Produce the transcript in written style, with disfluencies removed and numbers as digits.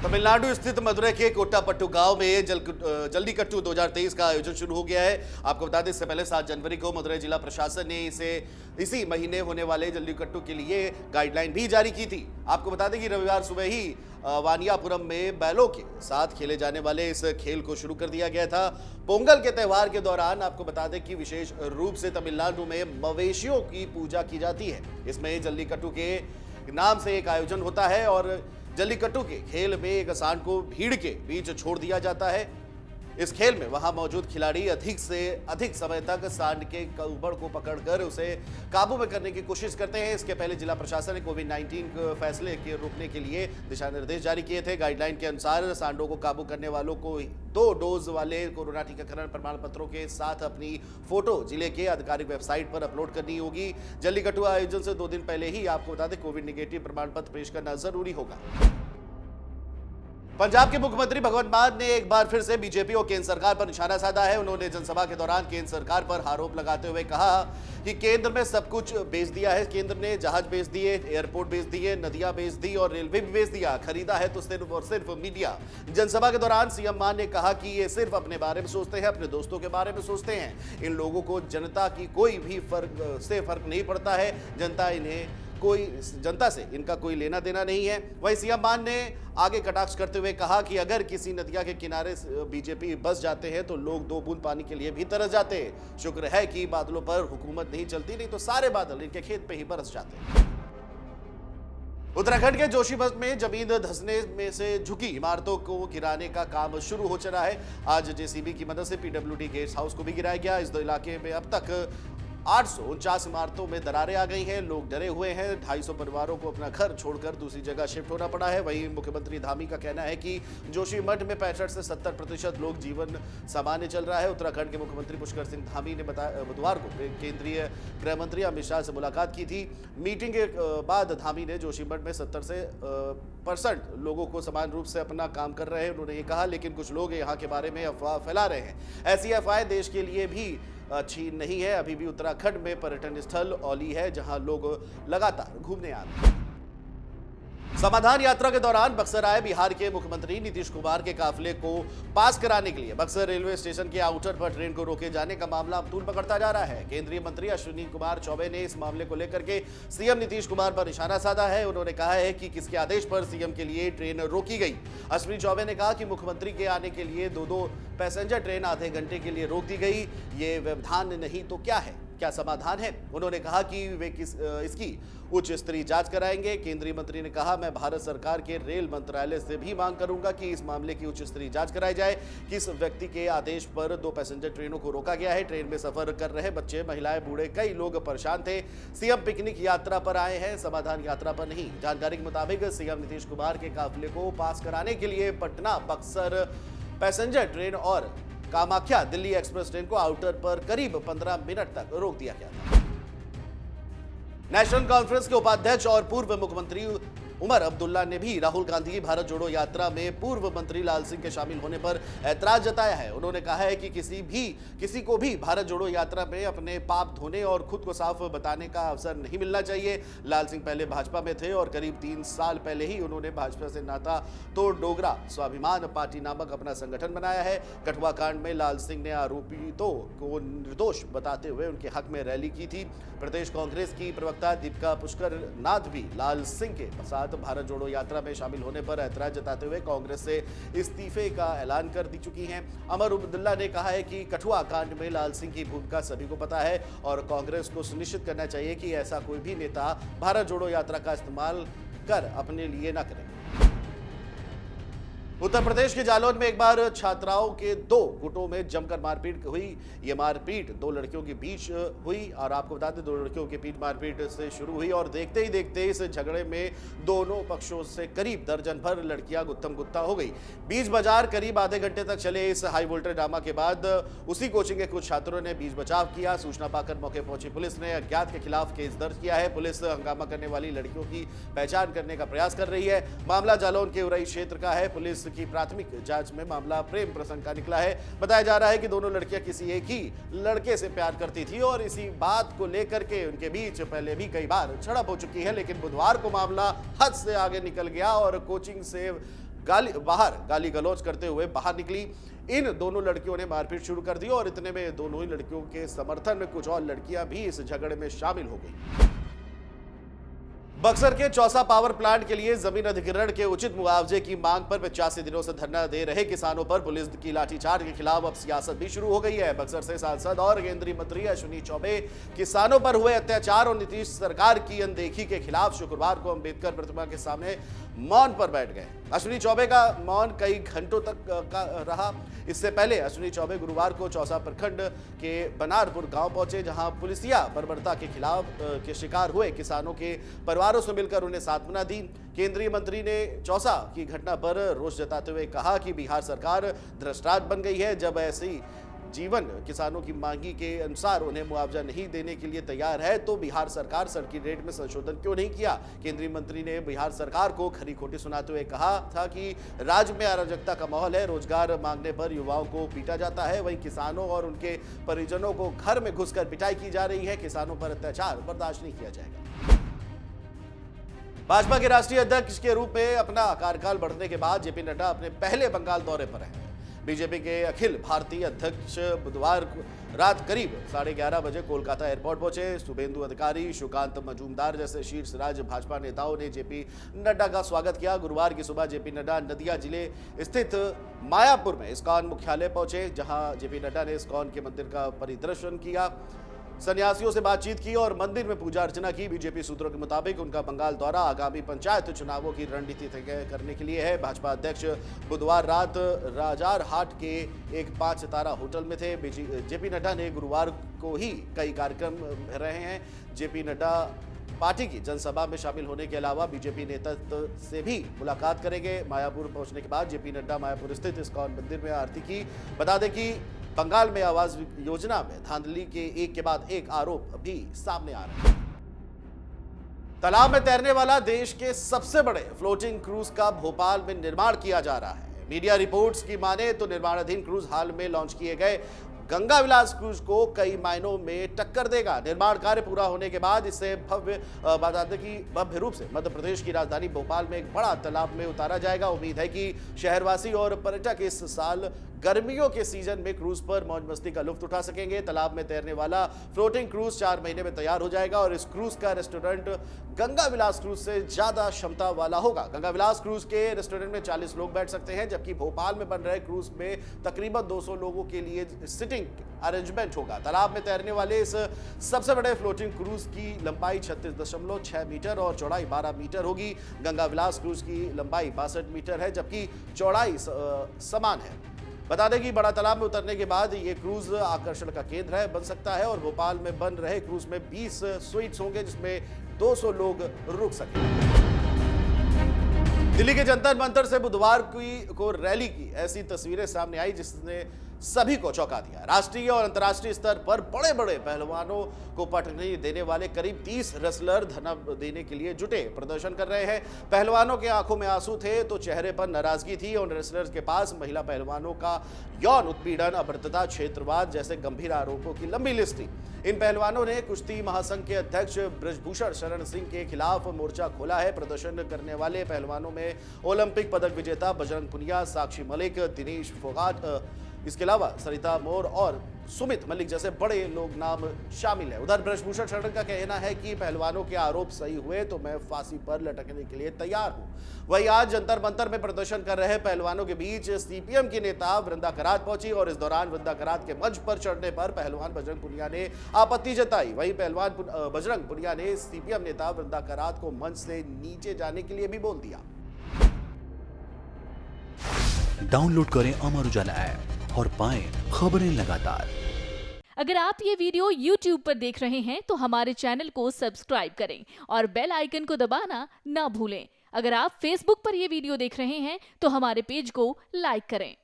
तमिलनाडु स्थित मदुरै के कोट्टापट्टू गांव में जल्लीकट्टू 2023 का आयोजन शुरू हो गया है। आपको बता दें, इससे पहले 7 जनवरी को मदुरै जिला प्रशासन ने इसी महीने होने वाले जल्लीकट्टू के लिए गाइडलाइन भी जारी की थी। आपको बता दें कि रविवार सुबह ही वानियापुरम में बैलों के साथ खेले जाने वाले इस खेल को शुरू कर दिया गया था। पोंगल के त्यौहार के दौरान आपको बता दें कि विशेष रूप से तमिलनाडु में मवेशियों की पूजा की जाती है। इसमें जल्लीकट्टू के नाम से एक आयोजन होता है और जल्लीकट्टू के खेल में एक सांड को भीड़ के बीच छोड़ दिया जाता है। इस खेल में वहां मौजूद खिलाड़ी अधिक से अधिक समय तक सांड के कउबड़ को पकड़कर उसे काबू में करने की कोशिश करते हैं। इसके पहले जिला प्रशासन ने कोविड-19 के फैसले के रोकने के लिए दिशा निर्देश जारी किए थे। गाइडलाइन के अनुसार सांडों को काबू करने वालों को 2 डोज वाले कोरोना टीकाकरण प्रमाण पत्रों के साथ अपनी फोटो जिले के आधिकारिक वेबसाइट पर अपलोड करनी होगी। जल्लीकट्टू आयोजन से 2 दिन पहले ही आपको बता दें कोविड नेगेटिव प्रमाण पत्र पेश करना जरूरी होगा। पंजाब के मुख्यमंत्री भगवंत मान ने एक बार फिर से बीजेपी और केंद्र सरकार पर निशाना साधा है। उन्होंने जनसभा के दौरान केंद्र सरकार पर आरोप लगाते हुए कहा कि केंद्र में सब कुछ बेच दिया है। केंद्र ने जहाज बेच दिए, एयरपोर्ट बेच दिए, नदियां बेच दी और रेलवे भी बेच दिया। खरीदा है तो सिर्फ और सिर्फ मीडिया। जनसभा के दौरान सीएम मान ने कहा कि ये सिर्फ अपने बारे में सोचते हैं, अपने दोस्तों के बारे में सोचते हैं। इन लोगों को जनता की कोई भी फर्क नहीं पड़ता है। जनता से इनका कोई लेना देना नहीं है। वहीं सीएम मान ने आगे कटाक्ष करते हुए कहा कि अगर किसी नदिया के किनारे बीजेपी बस जाते हैं तो लोग 2 बूंद पानी के लिए भी तरस जाते हैं। शुक्र है कि बादलों पर हुकूमत नहीं चलती, नहीं तो सारे बादल इनके खेत पे ही बरस जाते। उत्तराखंड के जोशीमठ में जमीन धंसने में से झुकी इमारतों को गिराने का काम शुरू हो चला है। आज जेसीबी की मदद से पीडब्ल्यूडी गेस्ट हाउस को भी गिराया गया। इस इलाके में अब तक 849 इमारतों में दरारें आ गई हैं। लोग डरे हुए हैं। 250 परिवारों को अपना घर छोड़कर दूसरी जगह शिफ्ट होना पड़ा है। वहीं मुख्यमंत्री धामी का कहना है कि जोशीमठ में 65 से 70% लोग जीवन सामान्य चल रहा है। उत्तराखंड के मुख्यमंत्री पुष्कर सिंह धामी ने बुधवार को केंद्रीय गृह मंत्री अमित शाह से मुलाकात की थी। मीटिंग के बाद धामी ने जोशीमठ में 70 से % लोगों को समान रूप से अपना काम कर रहे हैं, उन्होंने ये कहा। लेकिन कुछ लोग यहाँ के बारे में अफवाह फैला रहे हैं। ऐसी अफवाहें देश के लिए भी अच्छी नहीं है। अभी भी उत्तराखंड में पर्यटन स्थल औली है, जहां लोग लगातार घूमने आ रहे हैं। समाधान यात्रा के दौरान बक्सर आए बिहार के मुख्यमंत्री नीतीश कुमार के काफिले को पास कराने के लिए बक्सर रेलवे स्टेशन के आउटर पर ट्रेन को रोके जाने का मामला अब तूल पकड़ता जा रहा है। केंद्रीय मंत्री अश्विनी कुमार चौबे ने इस मामले को लेकर के सीएम नीतीश कुमार पर निशाना साधा है। उन्होंने कहा है कि किसके आदेश पर सीएम के लिए ट्रेन रोकी गई। अश्विनी चौबे ने कहा कि मुख्यमंत्री के आने के लिए 2 पैसेंजर ट्रेन आधे घंटे के लिए रोक दी गई। ये व्यवधान नहीं तो क्या है, क्या समाधान है? उन्होंने कहा कि वे इसकी उच्च स्तरीय जांच कराएंगे। केंद्रीय मंत्री ने कहा, मैं भारत सरकार के रेल मंत्रालय से भी मांग करूंगा कि इस मामले की उच्च स्तरीय जांच कराई जाए। किस व्यक्ति के आदेश पर 2 पैसेंजर ट्रेनों को रोका गया है? ट्रेन में सफर कर रहे बच्चे, महिलाएं, बूढ़े, कई लोग परेशान थे। सीएम पिकनिक यात्रा पर आए हैं, समाधान यात्रा पर नहीं। जानकारी के मुताबिक सीएम नीतीश कुमार के काफिले को पास कराने के लिए पटना बक्सर पैसेंजर ट्रेन और कामाख्या दिल्ली एक्सप्रेस ट्रेन को आउटर पर करीब 15 मिनट तक रोक दिया गया था। नेशनल कॉन्फ्रेंस के उपाध्यक्ष और पूर्व मुख्यमंत्री उमर अब्दुल्ला ने भी राहुल गांधी की भारत जोड़ो यात्रा में पूर्व मंत्री लाल सिंह के शामिल होने पर ऐतराज जताया है। उन्होंने कहा है कि किसी को भी भारत जोड़ो यात्रा में अपने पाप धोने और खुद को साफ बताने का अवसर नहीं मिलना चाहिए। लाल सिंह पहले भाजपा में थे और करीब 3 साल पहले ही उन्होंने भाजपा से नाता तोड़ डोगरा स्वाभिमान पार्टी नामक अपना संगठन बनाया है। कठुआ कांड में लाल सिंह ने आरोपितों को निर्दोष बताते हुए उनके हक में रैली की थी। प्रदेश कांग्रेस की प्रवक्ता दीपिका पुष्कर नाथ भी लाल सिंह के साथ भारत जोड़ो यात्रा में शामिल होने पर ऐतराज जताते हुए कांग्रेस से इस्तीफे का ऐलान कर दी चुकी हैं। उमर अब्दुल्ला ने कहा है कि कठुआ कांड में लाल सिंह की भूमिका सभी को पता है और कांग्रेस को सुनिश्चित करना चाहिए कि ऐसा कोई भी नेता भारत जोड़ो यात्रा का इस्तेमाल कर अपने लिए न करे। उत्तर प्रदेश के जालौन में एक बार छात्राओं के 2 गुटों में जमकर मारपीट हुई। ये मारपीट 2 लड़कियों के बीच हुई और आपको बता दें 2 लड़कियों के बीच मारपीट से शुरू हुई और देखते ही देखते इस झगड़े में दोनों पक्षों से करीब दर्जन भर लड़कियां गुत्थम गुत्ता हो गई। बीच बाजार करीब आधे घंटे तक चले इस हाई वोल्टेज ड्रामा के बाद उसी कोचिंग के कुछ छात्रों ने बीच बचाव किया। सूचना पाकर मौके पहुंची पुलिस ने अज्ञात के खिलाफ केस दर्ज किया है। पुलिस हंगामा करने वाली लड़कियों की पहचान करने का प्रयास कर रही है। मामला जालौन के उरई क्षेत्र का है। पुलिस की प्राथमिक जांच में मामला प्रेम प्रसंग का निकला है। बताया जा रहा है कि दोनों लड़कियां किसी एक ही लड़के से प्यार करती थी और इसी बात को लेकर के उनके बीच पहले भी कई बार झड़प हो चुकी है। लेकिन बुधवार को मामला हद से आगे निकल गया और कोचिंग से गाली गलौज करते हुए बाहर निकली। इन दोनों लड़कियों ने मारपीट शुरू कर दी और इतने में दोनों ही लड़कियों के समर्थन में कुछ और लड़कियां भी इस झगड़े में शामिल हो गई। बक्सर के चौसा पावर प्लांट के लिए जमीन अधिग्रहण के उचित मुआवजे की मांग पर 85 दिनों से धरना दे रहे किसानों पर पुलिस की लाठीचार्ज के खिलाफ अब सियासत भी शुरू हो गई है। बक्सर से सांसद और केंद्रीय मंत्री अश्विनी चौबे किसानों पर हुए अत्याचार और नीतीश सरकार की अनदेखी के खिलाफ शुक्रवार को अंबेडकर प्रतिमा के सामने मौन पर बैठ गए। अश्विनी चौबे का मौन कई घंटों तक का रहा। इससे पहले अश्विनी चौबे गुरुवार को चौसा प्रखंड के बनारपुर गांव पहुंचे, जहां पुलिसिया बर्बरता के खिलाफ के शिकार हुए किसानों के परिवारों से मिलकर उन्हें सांत्वना दी। केंद्रीय मंत्री ने चौसा की घटना पर रोष जताते हुए कहा कि बिहार सरकार धृष्टांत बन गई है। जब ऐसी जीवन किसानों की मांगी के अनुसार उन्हें मुआवजा नहीं देने के लिए तैयार है तो बिहार सरकार सर्किट रेट में संशोधन क्यों नहीं किया। केंद्रीय मंत्री ने बिहार सरकार को खरी खोटी सुनाते हुए कहा था कि राज्य में अराजकता का माहौल है, रोजगार मांगने पर युवाओं को पीटा जाता है, वहीं किसानों और उनके परिजनों को घर में घुसकर पिटाई की जा रही है। किसानों पर अत्याचार बर्दाश्त नहीं किया जाएगा। भाजपा के राष्ट्रीय अध्यक्ष के रूप में अपना कार्यकाल बढ़ने के बाद जेपी नड्डा अपने पहले बंगाल दौरे पर हैं। बीजेपी के अखिल भारतीय अध्यक्ष बुधवार रात करीब 11:30 बजे कोलकाता एयरपोर्ट पहुंचे। शुभेंदु अधिकारी, सुकांत मजूमदार जैसे शीर्ष राज्य भाजपा नेताओं ने जेपी नड्डा का स्वागत किया। गुरुवार की सुबह जेपी नड्डा नदिया जिले स्थित मायापुर में इस्कॉन मुख्यालय पहुंचे, जहां जेपी नड्डा ने इस्कॉन के मंदिर का परिदर्शन किया, सन्यासियों से बातचीत की और मंदिर में पूजा अर्चना की। बीजेपी सूत्रों के मुताबिक उनका बंगाल दौरा आगामी पंचायत चुनावों की रणनीति तय करने के लिए है। भाजपा अध्यक्ष बुधवार रात राजारहाट के एक 5 सितारा होटल में थे। जेपी नड्डा ने गुरुवार को ही कई कार्यक्रम रहे हैं। जेपी नड्डा पार्टी की जनसभा में शामिल होने के अलावा बीजेपी नेतृत्व से भी मुलाकात करेंगे। मायापुर पहुंचने के बाद जेपी नड्डा मायापुर स्थित इस्कॉन मंदिर में आरती की। बता दें कि बंगाल में आवास योजना में धांधली के एक के बाद एक आरोप भी सामने आ रहे हैं। तालाब में तैरने वाला देश के सबसे बड़े फ्लोटिंग क्रूज का भोपाल में निर्माण किया जा रहा है। मीडिया रिपोर्ट्स की माने तो निर्माणाधीन क्रूज हाल में लॉन्च किए गए गंगा विलास क्रूज को कई मायनों में टक्कर देगा। निर्माण कार्य पूरा होने के बाद इसे भव्य रूप से मध्य प्रदेश की राजधानी भोपाल में एक बड़ा तालाब में उतारा जाएगा। उम्मीद है कि शहरवासी और पर्यटक इस साल गर्मियों के सीजन में क्रूज पर मौज मस्ती का लुत्फ उठा सकेंगे। तालाब में तैरने वाला फ्लोटिंग क्रूज 4 महीने में तैयार हो जाएगा और इस क्रूज का रेस्टोरेंट गंगा विलास क्रूज से ज्यादा क्षमता वाला होगा। गंगा विलास क्रूज के रेस्टोरेंट में 40 लोग बैठ सकते हैं, जबकि भोपाल में बन रहे क्रूज में तकरीबन 200 लोगों के लिए सिटिंग अरेंजमेंट होगा। तालाब में तैरने वाले इस सबसे बड़े फ्लोटिंग क्रूज की लंबाई 36.6 मीटर और चौड़ाई 12 मीटर होगी। गंगा विलास क्रूज की लंबाई 62 मीटर है, जबकि चौड़ाई समान है। बता दें कि बड़ा तालाब में उतरने के बाद ये क्रूज आकर्षण का केंद्र बन सकता है और भोपाल में बन रहे क्रूज में 20 स्वीट्स होंगे, जिसमें 200 लोग रुक सकेंगे। दिल्ली के जंतर मंतर से बुधवार को रैली की ऐसी तस्वीरें सामने आई जिसने सभी को चौंका दिया। राष्ट्रीय और अंतर्राष्ट्रीय स्तर पर बड़े बड़े पहलवानों को पटखनी देने वाले करीब 30 रेसलर धरना देने के लिए जुटे प्रदर्शन कर रहे हैं। पहलवानों के आंखों में आंसू थे तो चेहरे पर नाराजगी थी और रेसलर्स के पास महिला पहलवानों का यौन उत्पीड़न, अभद्रता, क्षेत्रवाद जैसे गंभीर आरोपों की लंबी लिस्ट थी। इन पहलवानों ने कुश्ती महासंघ के अध्यक्ष ब्रजभूषण शरण सिंह के खिलाफ मोर्चा खोला है। प्रदर्शन करने वाले पहलवानों में ओलंपिक पदक विजेता बजरंग पुनिया, साक्षी मलिक, दिनेश फोगाट, इसके अलावा सरिता मोर और सुमित मलिक जैसे बड़े लोग नाम शामिल है। उधर ब्रजभूषण शरण का कहना है कि पहलवानों के आरोप सही हुए तो मैं फांसी पर लटकने के लिए तैयार हूं। वहीं आज जंतर मंतर में प्रदर्शन कर रहे पहलवानों के बीच सीपीएम की नेता वृंदा करात पहुंची और इस दौरान वृंदा करात के मंच पर चढ़ने पर पहलवान बजरंग पुनिया ने आपत्ति जताई। वहीं पहलवान बजरंग पुनिया ने सीपीएम नेता वृंदा करात को मंच से नीचे जाने के लिए भी बोल दिया। डाउनलोड करें अमर उजाला ऐप और पाएं खबरें लगातार। अगर आप ये वीडियो YouTube पर देख रहे हैं तो हमारे चैनल को सब्सक्राइब करें और बेल आइकन को दबाना ना भूलें। अगर आप Facebook पर ये वीडियो देख रहे हैं तो हमारे पेज को लाइक करें।